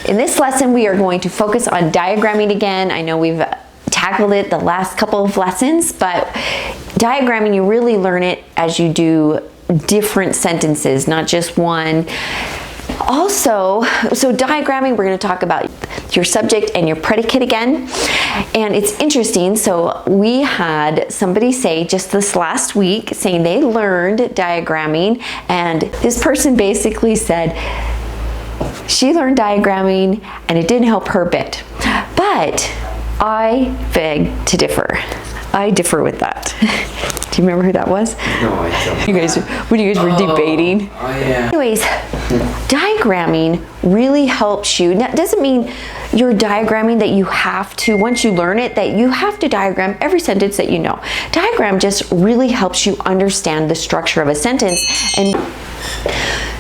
In this lesson, we are going to focus on diagramming again. I know we've tackled it the last couple of lessons, but diagramming, you really learn it as you do different sentences, not just one. Also, so diagramming, we're going to talk about your subject and your predicate again. And it's interesting, so we had somebody say just this last week saying they learned diagramming, and this person basically said she learned diagramming and it didn't help her a bit. But I beg to differ. I differ with that. Do you remember who that was? No, I don't. You guys, when you guys were debating. Oh, yeah. Anyways, diagramming really helps you. Now, it doesn't mean you're diagramming that you have to, once you learn it, that you have to diagram every sentence that you know. Diagram just really helps you understand the structure of a sentence. And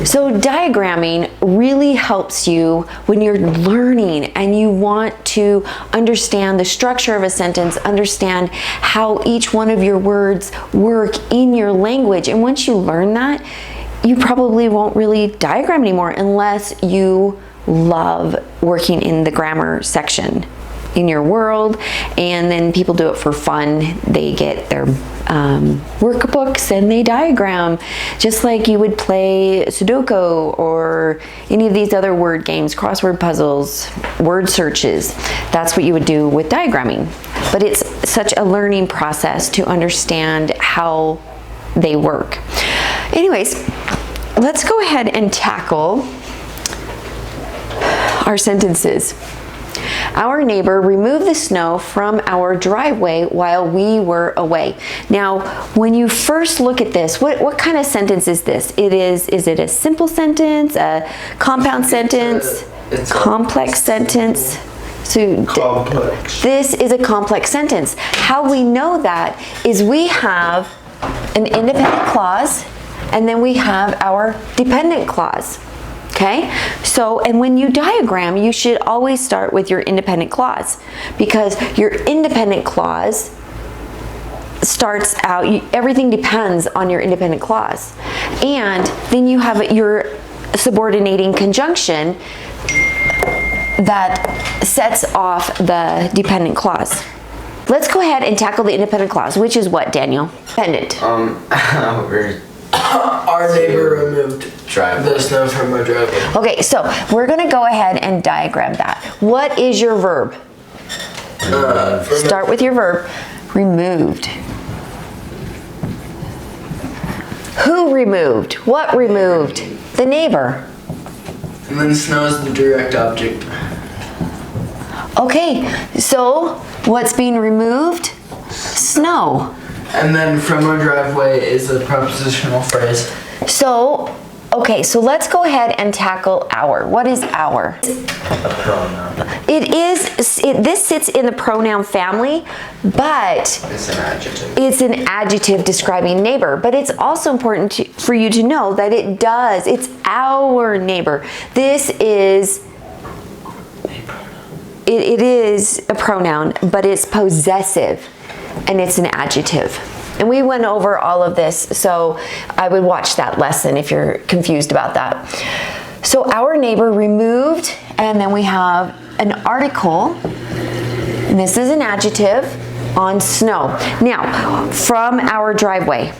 so diagramming really helps you when you're learning and you want to understand the structure of a sentence, understand how each one of your words work in your language. And once you learn that, you probably won't really diagram anymore unless you love working in the grammar section in your world. And then people do it for fun. They get their workbooks and they diagram, just like you would play Sudoku or any of these other word games, crossword puzzles, word searches. That's what you would do with diagramming. But it's such a learning process to understand how they work. Anyways, let's go ahead and tackle our sentences. Our neighbor removed the snow from our driveway while we were away. Now, when you first look at this, what kind of sentence is this? Is it a simple sentence, a compound sentence, complex sentence? So Complex. this is a complex sentence. How we know that is we have an independent clause and then we have our dependent clause. Okay, so, and when you diagram, you should always start with your independent clause, because your independent clause starts out, everything depends on your independent clause. And then you have your subordinating conjunction that sets off the dependent clause. Let's go ahead and tackle the independent clause, which is what, Daniel? Dependent. Our neighbor removed the snow from our driveway. Okay, so we're gonna go ahead and diagram that. What is your verb? Start with your verb. Removed. Who removed? What removed? The neighbor. And then snow is the direct object. Okay, so what's being removed? Snow. And then from our driveway is a prepositional phrase. So, okay, so let's go ahead and tackle our. What is our? A pronoun. This sits in the pronoun family, but It's an adjective. it's an adjective describing neighbor. But it's also important for you to know that it's our neighbor. This is, it is a pronoun, but it's possessive. And it's an adjective. And we went over all of this, so I would watch that lesson if you're confused about that. So our neighbor removed, and then we have an article, and this is an adjective, on snow. Now, from our driveway,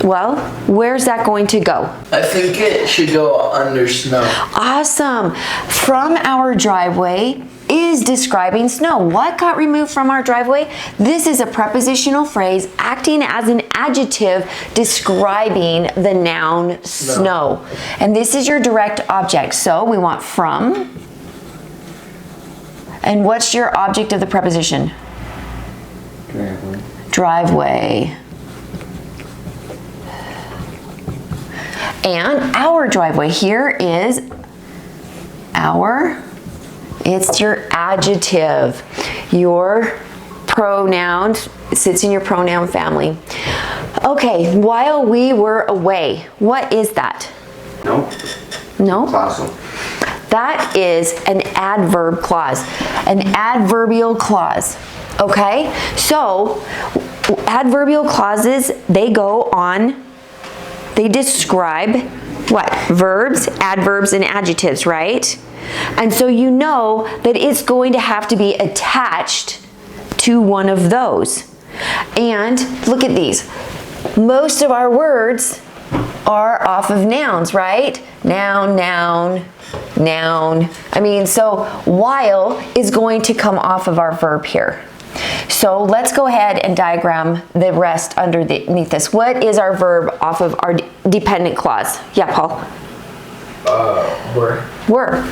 well, where's that going to go? I think it should go under snow. Awesome. From our driveway is describing snow. What got removed from our driveway? This is a prepositional phrase acting as an adjective describing the noun snow. And this is your direct object. So we want from. And what's your object of the preposition? Driveway. Driveway. And our driveway here is our. It's your adjective. Your pronoun sits in your pronoun family. Okay, while we were away, what is that? Nope. No? Clausal. That is an adverb clause, an adverbial clause. Okay, so adverbial clauses, they describe what? Verbs, adverbs, and adjectives, right? And so you know that it's going to have to be attached to one of those. And look at these. Most of our words are off of nouns, right? Noun, noun, noun. I mean, so while is going to come off of our verb here. So let's go ahead and diagram the rest underneath this. What is our verb off of our dependent clause? Yeah, Paul? Were. Were.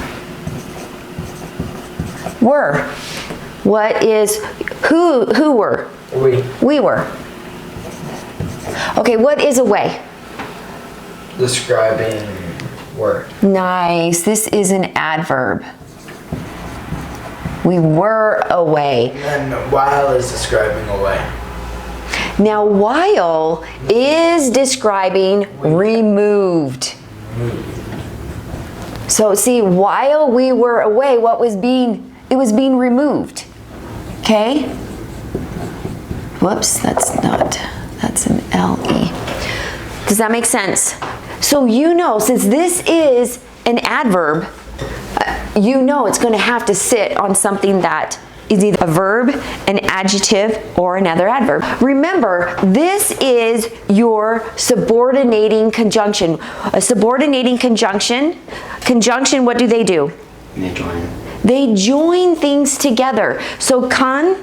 Were. What is, who were? We. We were. Okay, what is away? Describing were. Nice. This is an adverb. We were away. And then while is describing away. Now, while is describing removed. So see, while we were away, what was being, it was being removed. Okay? Whoops, that's an L-E. Does that make sense? So you know, since this is an adverb, you know it's going to have to sit on something that is either a verb, an adjective, or another adverb. Remember, this is your subordinating conjunction. A subordinating conjunction, what do? They join. They join things together. So con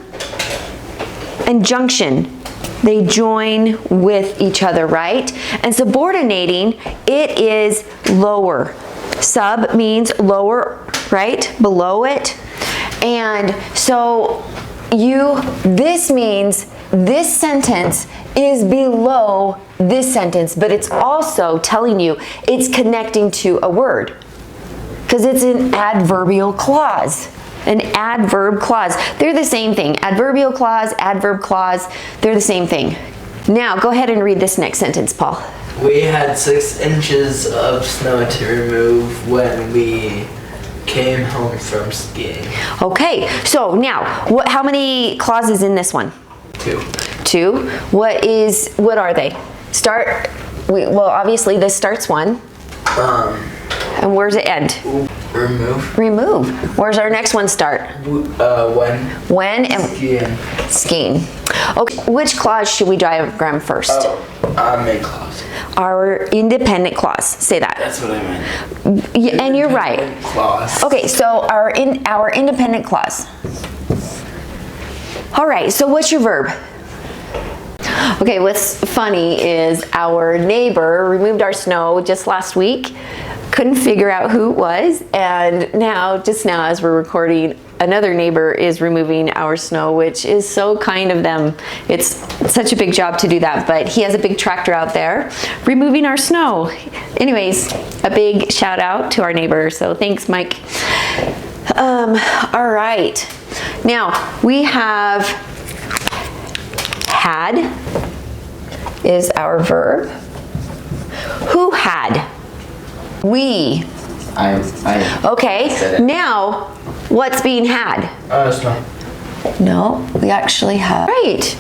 and junction, they join with each other, right? And subordinating, it is lower. Sub means lower, right? Below it. And so this means this sentence is below this sentence, but it's also telling you it's connecting to a word because it's an adverbial clause. An adverb clause. They're the same thing. Adverbial clause, adverb clause, they're the same thing. Now, go ahead and read this next sentence, Paul. We had 6 inches of snow to remove when we came home from skiing. Okay, so now, how many clauses in this one? 2. 2. What are they? Well, obviously this starts 1. And where's it end? Remove. Remove. Where's our next one start? When and skiing. Okay, which clause should we diagram first? Main clause. Our independent clause. Say that. That's what I meant. Yeah, and you're right. Clause. Okay, so our independent clause. All right, so what's your verb? Okay, what's funny is our neighbor removed our snow just last week. Couldn't figure out who it was, and just now as we're recording, another neighbor is removing our snow, which is so kind of them. It's such a big job to do that, but he has a big tractor out there removing our snow. Anyways, a big shout out to our neighbor, so thanks, Mike. All right, now we have had is our verb. Who had? We. I Okay, said it. now what's being had? Snow. No, we actually have, right,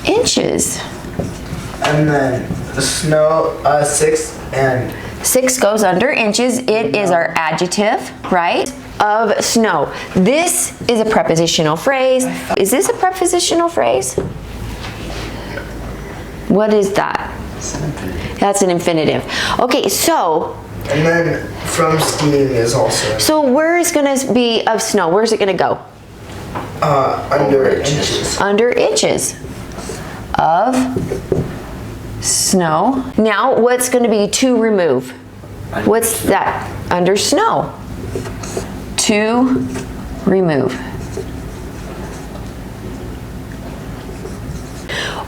inches. And then the snow, 6 and 6 goes under inches. It is our adjective, right, of snow. This is a prepositional phrase. Is this a prepositional phrase? What is that? That's an infinitive. Okay, so. And then from skiing is also. So where is going to be of snow? Where's it going to go? Under inches. Under inches of snow. Now, what's going to be to remove? What's that? Under snow. To remove.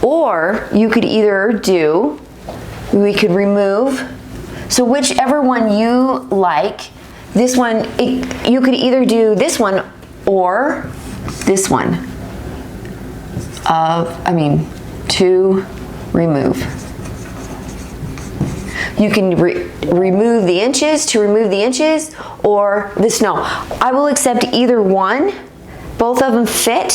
Or you could either do, we could remove. So whichever one you like, this one, you could either do this one or this one. To remove. You can remove the inches, to remove the inches, or the snow. I will accept either one. Both of them fit.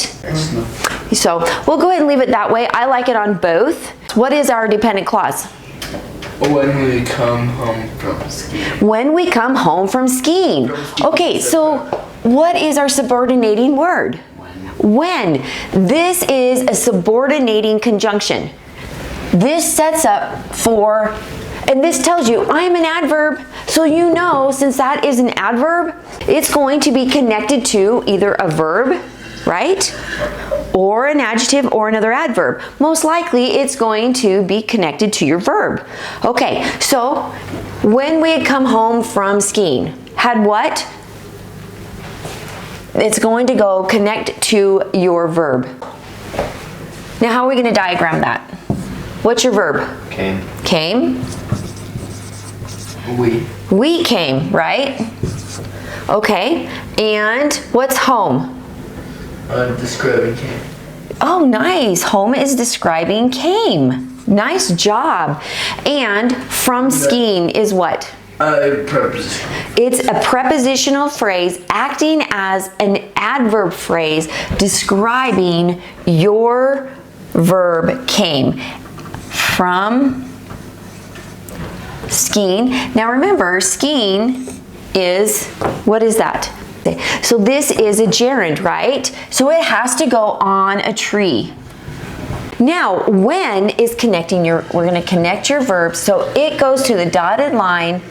So we'll go ahead and leave it that way. I like it on both. What is our dependent clause? When we come home from skiing. When we come home from skiing. Okay, so what is our subordinating word? When. This is a subordinating conjunction. This sets up for, and this tells you I'm an adverb. So you know, since that is an adverb, it's going to be connected to either a verb, right? Or an adjective or another adverb. Most likely it's going to be connected to your verb. Okay, so when we had come home from skiing, had what? It's going to go connect to your verb. Now how are we going to diagram that? What's your verb? Came. Came. We came, right? Okay, and what's home? Describing came. Oh, nice. Home is describing came. Nice job. And from skiing is what? Preposition. It's a prepositional phrase acting as an adverb phrase describing your verb came. From skiing. Now remember, skiing is, what is that? So this is a gerund, right? So it has to go on a tree. Now, when is connecting your, we're going to connect your verb, so it goes to the dotted line,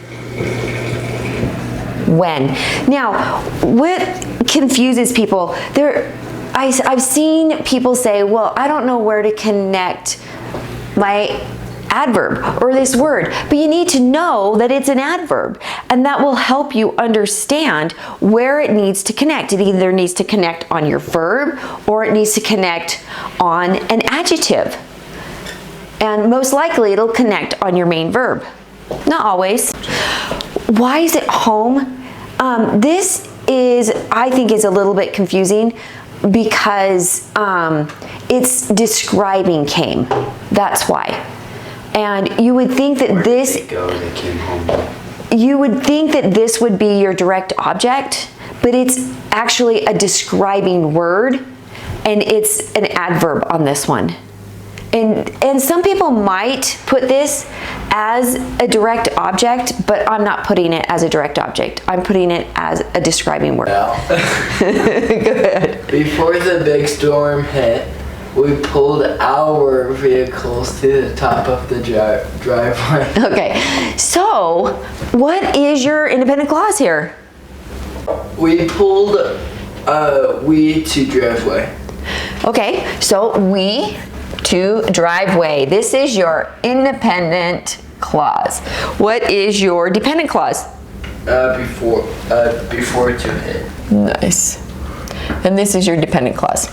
when. Now, what confuses people, I've seen people say, well, I don't know where to connect my adverb or this word, but you need to know that it's an adverb, and that will help you understand where it needs to connect. It either needs to connect on your verb or it needs to connect on an adjective, and most likely it'll connect on your main verb. Not always. Why is it home? This is, I think, is a little bit confusing because it's describing came. That's why. And you would think that this, They came home. you would think that this would be your direct object, but it's actually a describing word, and it's an adverb on this one. And some people might put this as a direct object, but I'm not putting it as a direct object. I'm putting it as a describing word. Go ahead. Before the big storm hit, we pulled our vehicles to the top of the driveway. Okay, so what is your independent clause here? We pulled we to driveway. Okay, so we to driveway. This is your independent clause. What is your dependent clause? Before to hit. Nice. And this is your dependent clause.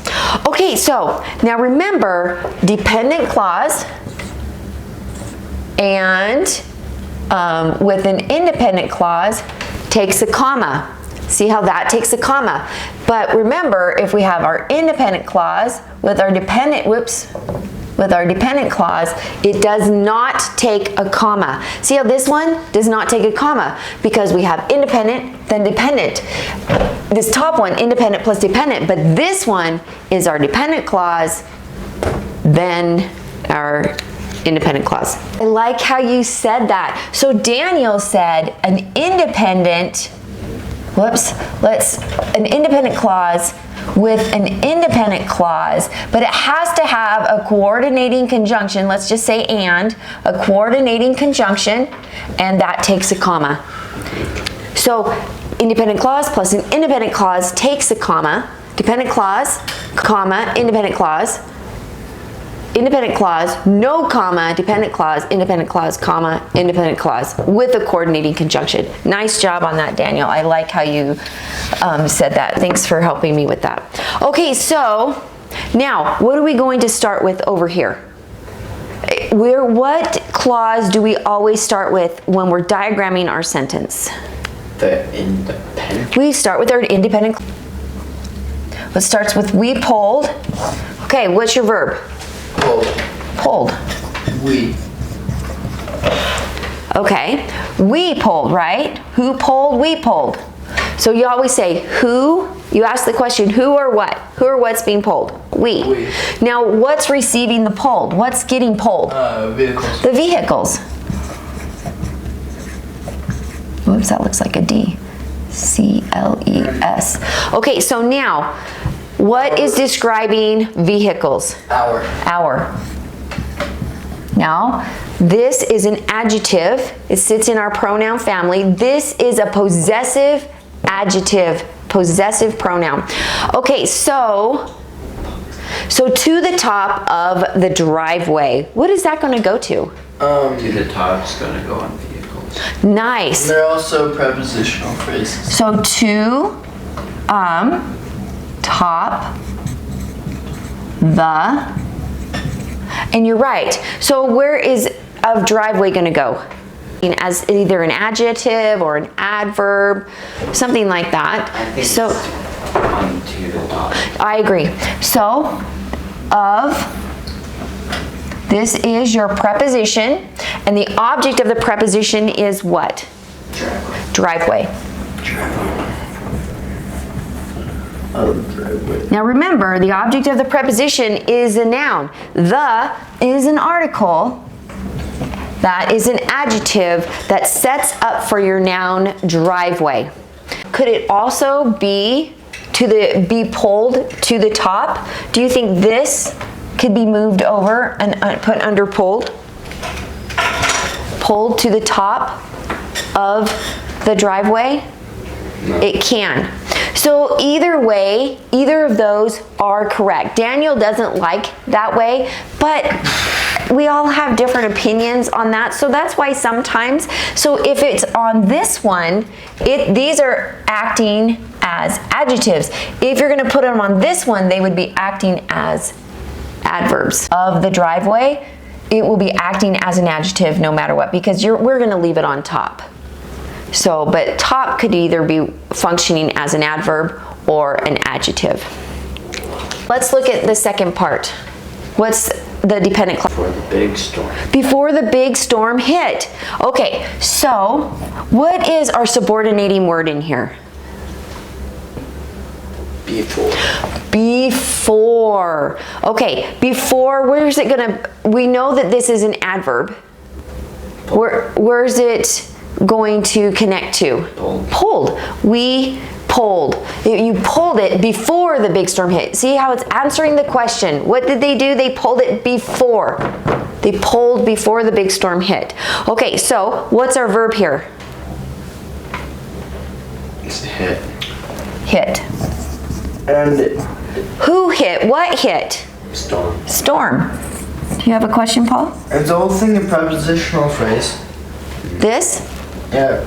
Okay, so now remember, dependent clause and with an independent clause takes a comma. See how that takes a comma? But remember, if we have our independent clause with our dependent, with our dependent clause, it does not take a comma. See how this one does not take a comma because we have independent, then dependent. This top one, independent plus dependent, but this one is our dependent clause, then our independent clause. I like how you said that. So Daniel said an independent, an independent clause with an independent clause, but it has to have a coordinating conjunction. Let's just say and, a coordinating conjunction, and that takes a comma. So independent clause plus an independent clause takes a comma, dependent clause, comma, independent clause, no comma, dependent clause, comma, independent clause with a coordinating conjunction. Nice job on that, Daniel. I like how you said that. Thanks for helping me with that. Okay, so now what are we going to start with over here? What clause do we always start with when we're diagramming our sentence? The independent. We start with our independent. It starts with we pulled. Okay, what's your verb? Pulled. We. Okay, we pulled, right? Who pulled? We pulled. So you always say who. You ask the question who or what? Who or what's being pulled? We. Now what's receiving the pulled? What's getting pulled? Vehicles. The vehicles. Oops, that looks like a D. C-L-E-S. Okay, so now, what is describing vehicles? Our. Our. Now, this is an adjective. It sits in our pronoun family. This is a possessive adjective, possessive pronoun. Okay, so to the top of the driveway, what is that going to go to? To the top is going to go on vehicles. Nice. They're also prepositional phrases. So to top the, and you're right. So where is of driveway going to go? As either an adjective or an adverb, something like that. I think so it's on to the top. I agree. So of, this is your preposition, and the object of the preposition is what? Driveway. Driveway. Driveway. Now remember, the object of the preposition is a noun. The is an article. That is an adjective that sets up for your noun driveway. Could it also be pulled to the top? Do you think this could be moved over and put under pulled? Pulled to the top of the driveway? No. It can. So either way, either of those are correct. Daniel doesn't like that way, but we all have different opinions on that. So that's why sometimes, so if it's on this one, these are acting as adjectives. If you're going to put them on this one, they would be acting as adverbs. Of the driveway, it will be acting as an adjective no matter what, because we're going to leave it on top. So, but top could either be functioning as an adverb or an adjective. Let's look at the second part. What's the dependent clause? Before the big storm. Before the big storm hit. Okay, so what is our subordinating word in here? Before. Before. Okay, before, where's it gonna, we know that this is an adverb. Where's it going to connect to? Pulled. Pulled. We pulled. You pulled it before the big storm hit. See how it's answering the question. What did they do? They pulled it before. They pulled before the big storm hit. Okay, so what's our verb here? It's hit. Hit. And Who hit? What hit? Storm. Storm. Do you have a question, Paul? is the whole thing a prepositional phrase? This? Yeah.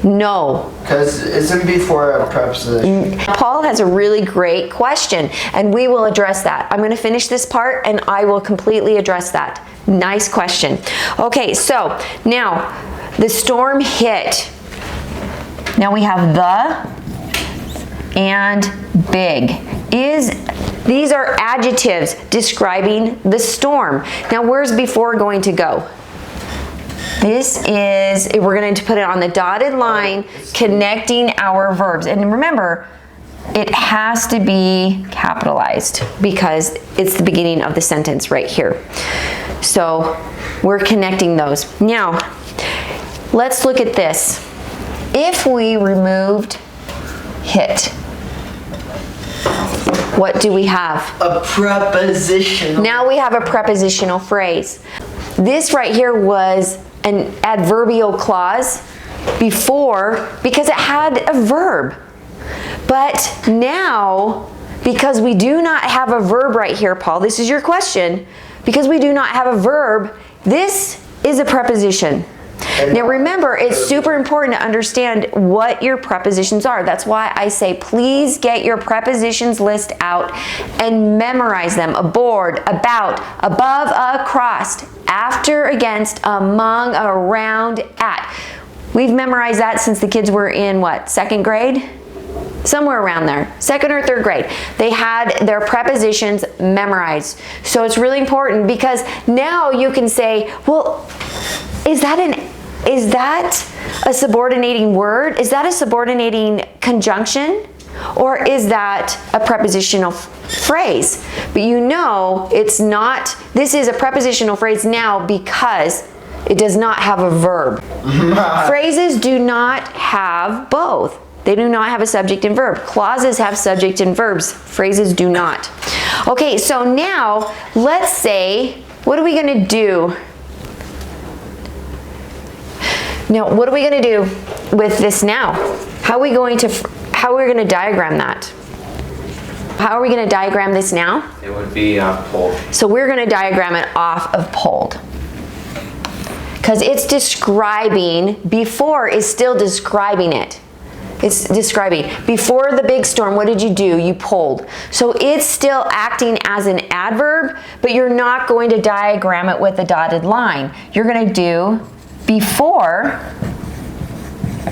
No. Because isn't before a preposition? Paul has a really great question, and we will address that. I'm going to finish this part, and I will completely address that. Nice question. Okay, so now the storm hit. Now we have the and big. These are adjectives describing the storm. Now where's before going to go? This is, we're going to put it on the dotted line connecting our verbs. And remember, it has to be capitalized because it's the beginning of the sentence right here. So we're connecting those. Now, let's look at this. If we removed hit, what do we have? A preposition. Now we have a prepositional phrase. This right here was an adverbial clause before because it had a verb. But now, because we do not have a verb right here, Paul, this is your question, because we do not have a verb, this is a preposition. Now remember, it's super important to understand what your prepositions are. That's why I say please get your prepositions list out and memorize them. Aboard, about, above, across, after, against, among, around, at. We've memorized that since the kids were in what, second grade? Somewhere around there, second or third grade. They had their prepositions memorized. So it's really important because now you can say, well, is that a subordinating word? Is that a subordinating conjunction? Or is that a prepositional phrase? But you know it's not. This is a prepositional phrase now because It does not have a verb. Phrases do not have both. They do not have a subject and verb. Clauses have subject and verbs. Phrases do not. Okay, so now let's say, what are we going to do? Now, what are we going to do with this now? How are we going to diagram that? How are we going to diagram this now? It would be pulled. So we're going to diagram it off of pulled. Because it's describing, before is still describing it. It's describing. Before the big storm, what did you do? You pulled. So it's still acting as an adverb, but you're not going to diagram it with a dotted line. You're going to do before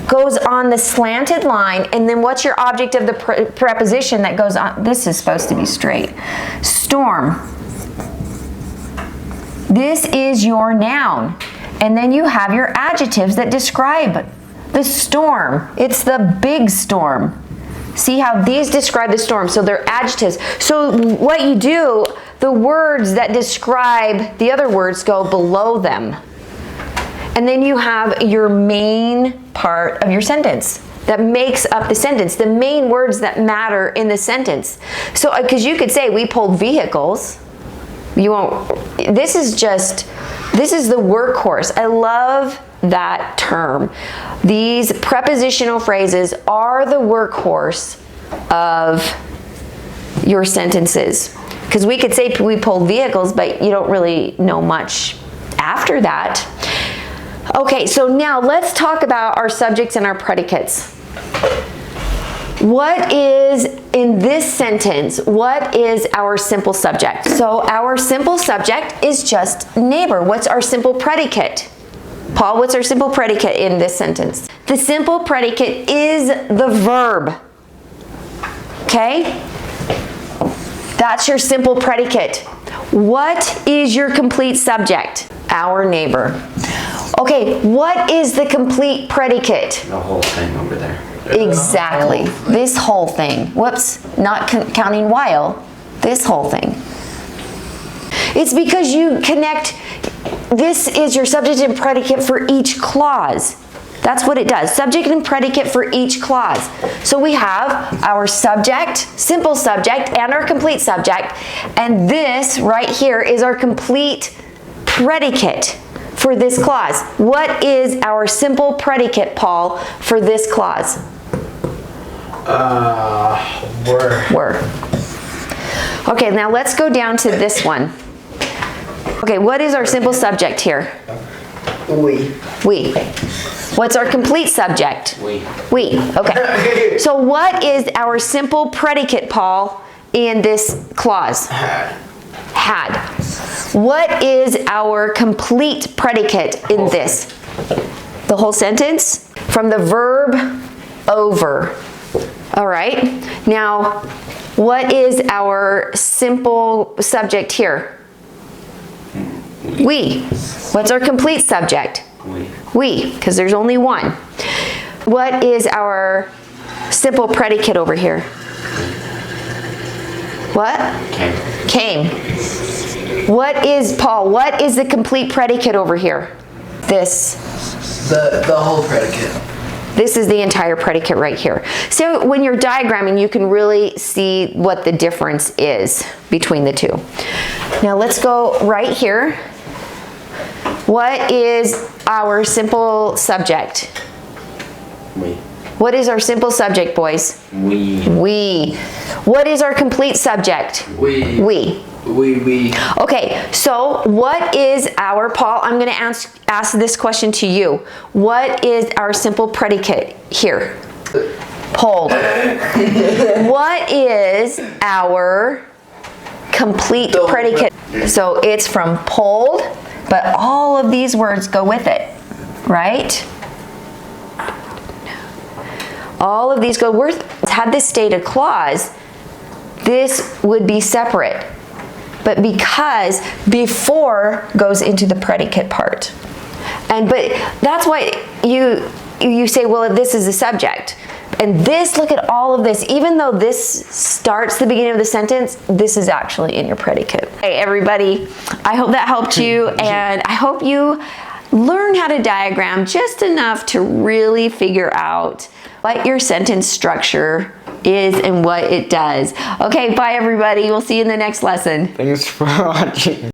goes on the slanted line, and then what's your object of the preposition that goes on? This is supposed to be straight. Storm. This is your noun. And then you have your adjectives that describe the storm. It's the big storm. See how these describe the storm, so they're adjectives. So what you do, the words that describe the other words go below them. And then you have your main part of your sentence that makes up the sentence, the main words that matter in the sentence. So, because you could say, we pulled vehicles. You won't, this is the workhorse. I love that term. These prepositional phrases are the workhorse of your sentences. Because we could say we pulled vehicles, but you don't really know much after that. Okay, so now let's talk about our subjects and our predicates. What is, in this sentence, what is our simple subject? So our simple subject is just neighbor. What's our simple predicate? Paul, what's our simple predicate in this sentence? The simple predicate is the verb. Okay? That's your simple predicate. What is your complete subject? Our neighbor. Okay, what is the complete predicate? The whole thing over there. Exactly. This whole thing. Whoops, not counting while. This whole thing. It's because you connect, this is your subject and predicate for each clause. That's what it does. Subject and predicate for each clause. So we have our subject, simple subject, and our complete subject. And this right here is our complete predicate for this clause. What is our simple predicate, Paul, for this clause? Were. Okay, now let's go down to this one. Okay, what is our simple subject here? We. We. What's our complete subject? We. We. Okay. So what is our simple predicate, Paul, in this clause? Had. What is our complete predicate in this? The whole sentence? From the verb over. All right. Now, what is our simple subject here? We. What's our complete subject? We, because there's only one. What is our simple predicate over here? What? Came. What is, Paul, what is the complete predicate over here? This. The whole predicate. This is the entire predicate right here. So when you're diagramming, you can really see what the difference is between the two. Now let's go right here. What is our simple subject? We. What is our simple subject, boys? We. We. What is our complete subject? We. We. We. Okay, so what is our, Paul, I'm going to ask this question to you. What is our simple predicate here? Pulled. What is our complete predicate? So it's from pulled, but all of these words go with it, right? All of these go with, had this stayed a clause, this would be separate. But because before goes into the predicate part. But that's why you say, well, this is the subject. And this, look at all of this. Even though this starts the beginning of the sentence, this is actually in your predicate. Hey, everybody, I hope that helped you, and I hope you learn how to diagram just enough to really figure out what your sentence structure is and what it does. Okay, bye everybody. We'll see you in the next lesson. Thanks for watching.